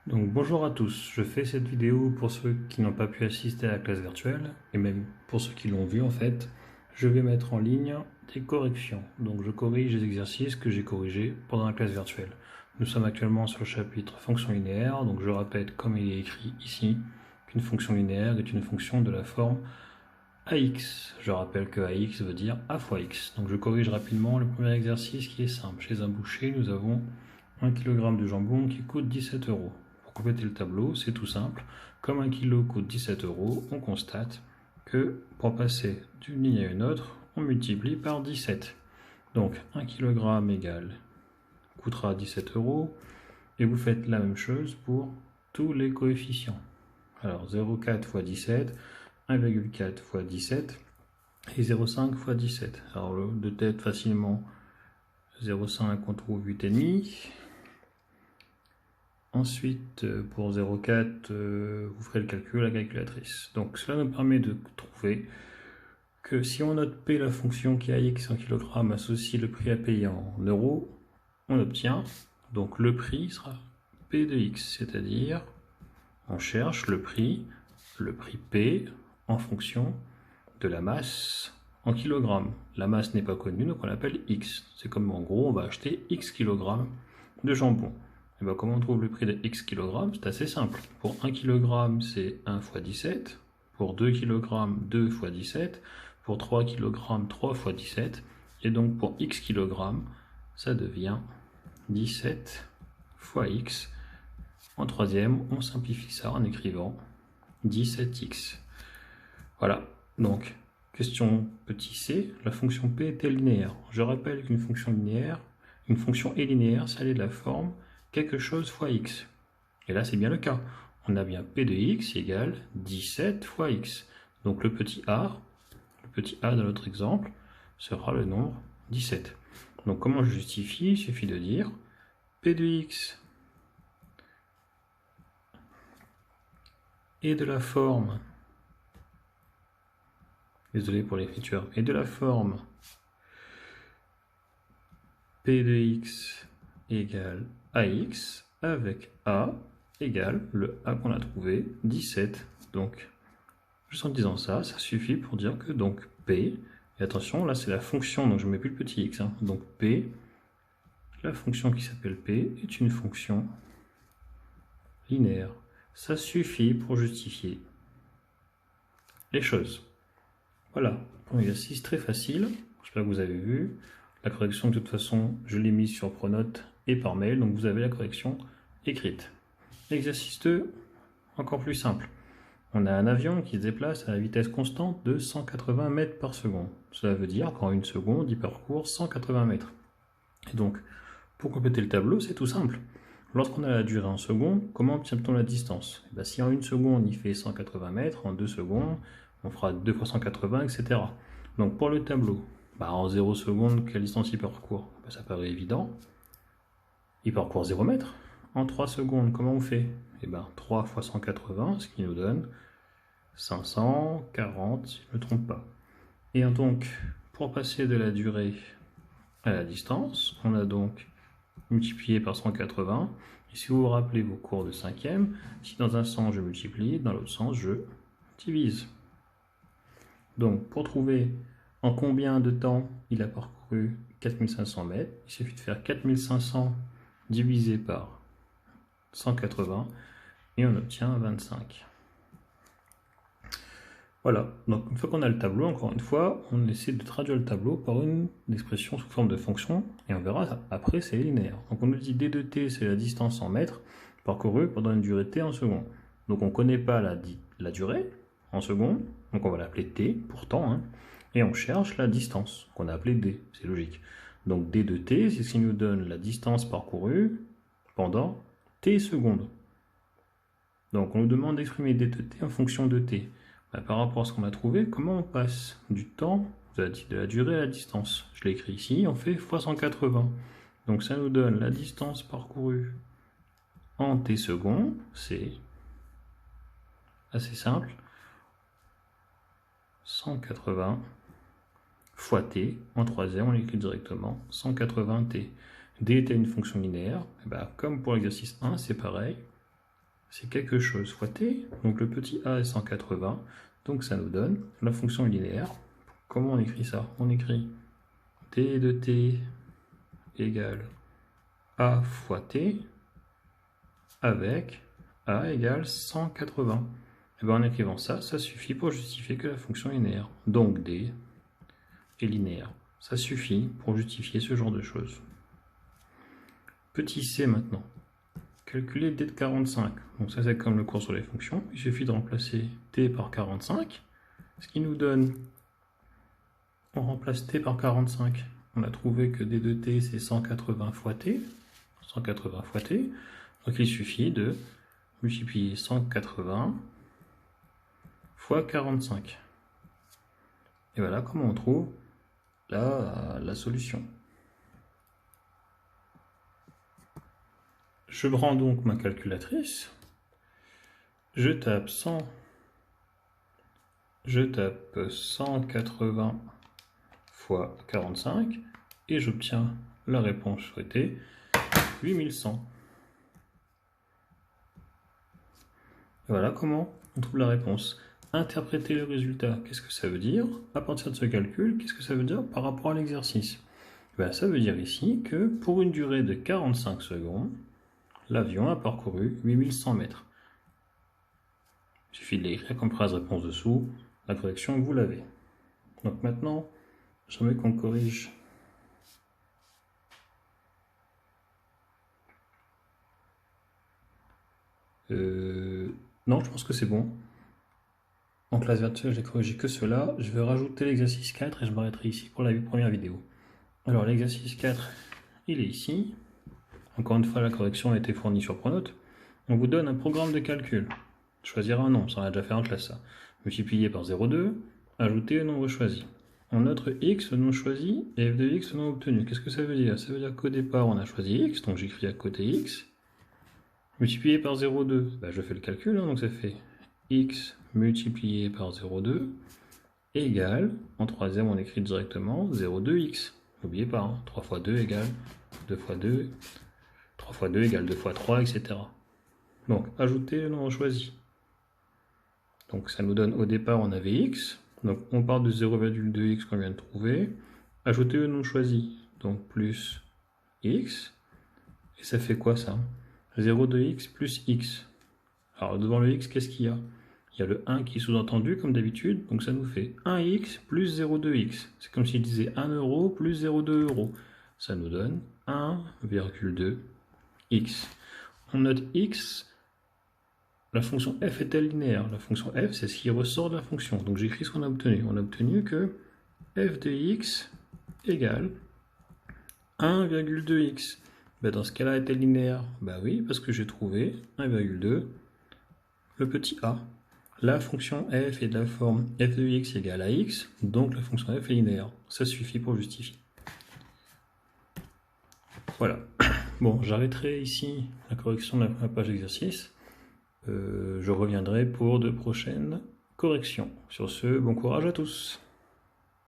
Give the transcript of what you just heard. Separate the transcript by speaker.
Speaker 1: Donc bonjour à tous, je fais cette vidéo pour ceux qui n'ont pas pu assister à la classe virtuelle, et même pour ceux qui l'ont vu en fait. Je vais mettre en ligne des corrections, donc je corrige les exercices que j'ai corrigés pendant la classe virtuelle. Nous sommes actuellement sur le chapitre fonction linéaire, donc je répète comme il est écrit ici, qu'une fonction linéaire est une fonction de la forme AX. Je rappelle que AX veut dire A fois X. Donc je corrige rapidement le premier exercice qui est simple. Chez un boucher, nous avons 1 kg de jambon qui coûte 17 euros. Pour compléter le tableau, c'est tout simple. Comme 1 kg coûte 17 euros, on constate que pour passer d'une ligne à une autre, on multiplie par 17. Donc 1 kg égale coûtera 17 euros. Et vous faites la même chose pour tous les coefficients. Alors 0,4 fois 17, 1,4 fois 17 et 0,5 fois 17. Alors de tête facilement 0,5 on trouve 8,5. Ensuite pour 0,4 vous ferez le calcul à la calculatrice. Donc cela nous permet de trouver que si on note P la fonction qui a X en kg associe le prix à payer en euros, on obtient donc le prix sera P de X, c'est-à-dire on cherche le prix P en fonction de la masse en kilogrammes. La masse n'est pas connue, donc on l'appelle X. C'est comme en gros, on va acheter X kilogrammes de jambon. Et bien comment on trouve le prix de X kilogrammes? C'est assez simple. Pour 1 kg, c'est 1 fois 17. Pour 2 kg, 2 fois 17. Pour 3 kg, 3 fois 17. Et donc pour X kilogrammes, ça devient 17 fois X. En troisième, on simplifie ça en écrivant 17x. Voilà, donc, question petit c, la fonction p est-elle linéaire? Je rappelle qu'une fonction linéaire, une fonction est linéaire, ça est de la forme quelque chose fois x. Et là, c'est bien le cas. On a bien p de x égale 17 fois x. Donc le petit a dans notre exemple, sera le nombre 17. Donc comment je justifie? Il suffit de dire p de x et de la forme, désolé pour l'écriture, et de la forme p de x égale ax avec a égale le a qu'on a trouvé, 17. Donc, juste en disant ça, ça suffit pour dire que donc p, et attention, là c'est la fonction, donc je ne mets plus le petit x, donc p, la fonction qui s'appelle p, est une fonction linéaire. Ça suffit pour justifier les choses. Voilà, un exercice très facile, j'espère que vous avez vu. La correction, de toute façon, je l'ai mise sur Pronote et par mail, donc vous avez la correction écrite. Exercice 2, encore plus simple. On a un avion qui se déplace à la vitesse constante de 180 mètres par seconde. Cela veut dire qu'en une seconde, il parcourt 180 mètres. Et donc, pour compléter le tableau, c'est tout simple. Lorsqu'on a la durée en secondes, comment obtient-on la distance? Et bien, si en une seconde, il fait 180 mètres, en 2 secondes, on fera 2 fois 180, etc. Donc pour le tableau, en 0 secondes, quelle distance il parcourt? Ça paraît évident. Il parcourt 0 mètres. En 3 secondes, comment on fait? 3 fois 180, ce qui nous donne 540, si je ne me trompe pas. Et donc, pour passer de la durée à la distance, on a donc multiplié par 180. Et si vous vous rappelez vos cours de 5e, si dans un sens je multiplie, dans l'autre sens je divise. Donc, pour trouver en combien de temps il a parcouru 4500 mètres, il suffit de faire 4500 divisé par 180 et on obtient 25. Voilà, donc une fois qu'on a le tableau, encore une fois, on essaie de traduire le tableau par une expression sous forme de fonction et on verra après c'est linéaire. Donc on nous dit d de t, c'est la distance en mètres parcourue pendant une durée t en secondes. Donc on ne connaît pas la durée en secondes, donc on va l'appeler t pour temps, et on cherche la distance qu'on a appelée d, c'est logique. Donc d de t, c'est ce qui nous donne la distance parcourue pendant t secondes. Donc on nous demande d'exprimer d de t en fonction de t. Par rapport à ce qu'on a trouvé, comment on passe du temps, de la durée à la distance? Je l'ai écrit ici, on fait fois 180. Donc ça nous donne la distance parcourue en t secondes, c'est assez simple, 180 fois t, en troisième on l'écrit directement, 180t. d était une fonction linéaire, comme pour l'exercice 1, c'est pareil, c'est quelque chose fois t, donc le petit a est 180, donc ça nous donne la fonction linéaire. Comment on écrit ça? On écrit d de t égale a fois t avec a égale 180. Et bien en écrivant ça, ça suffit pour justifier que la fonction est linéaire. Donc d est linéaire. Ça suffit pour justifier ce genre de choses. Petit c maintenant. Calculer d de 45. Donc ça c'est comme le cours sur les fonctions. Il suffit de remplacer t par 45. Ce qui nous donne, on remplace t par 45. On a trouvé que d de t c'est 180 fois t. 180 fois t. Donc il suffit de multiplier 180 fois 45. Et voilà comment on trouve la solution. Je prends donc ma calculatrice, je tape 180 fois 45 et j'obtiens la réponse souhaitée, 8100. Voilà comment on trouve la réponse. Interpréter le résultat, qu'est-ce que ça veut dire? À partir de ce calcul, qu'est-ce que ça veut dire par rapport à l'exercice? Ça veut dire ici que pour une durée de 45 secondes, l'avion a parcouru 8100 mètres. Il suffit de l'écrire comme phrase réponse dessous, la correction vous l'avez. Donc maintenant, j'aimerais qu'on corrige non, je pense que c'est bon. En classe virtuelle, j'ai corrigé que cela. Je vais rajouter l'exercice 4 et je m'arrêterai ici pour la première vidéo. Alors l'exercice 4, il est ici. Encore une fois, la correction a été fournie sur Pronote. On vous donne un programme de calcul. Choisir un nombre, ça on a déjà fait en classe ça. Multiplier par 0,2, ajouter le nombre choisi. On note x, le nombre choisi, et f de x, le nombre obtenu. Qu'est-ce que ça veut dire? Ça veut dire qu'au départ, on a choisi x, donc j'écris à côté x. Multiplié par 0,2, je fais le calcul, donc ça fait x multiplié par 0,2 égale, en troisième on écrit directement 0,2x. N'oubliez pas, 3 fois 2 égale 2 fois 2, 3 fois 2 égale 2 fois 3, etc. Donc, ajouter le nombre choisi. Donc ça nous donne, au départ on avait x, donc on part de 0,2x qu'on vient de trouver, ajouter le nombre choisi, donc plus x, et ça fait quoi ça? 0,2x plus x. Alors devant le x, qu'est-ce qu'il y a? Il y a le 1 qui est sous-entendu comme d'habitude, donc ça nous fait 1x plus 0,2x. C'est comme si je disais 1 euro plus 0,2 euros. Ça nous donne 1,2x. On note x, la fonction f est-elle linéaire? La fonction f, c'est ce qui ressort de la fonction. Donc j'écris ce qu'on a obtenu. On a obtenu que f de x égale 1,2x. Dans ce cas-là, est-elle linéaire? Oui, parce que j'ai trouvé 1,2, le petit a. La fonction f est de la forme f de x égale à x, donc la fonction f est linéaire. Ça suffit pour justifier. Voilà. Bon, j'arrêterai ici la correction de la page d'exercice. Je reviendrai pour de prochaines corrections. Sur ce, bon courage à tous.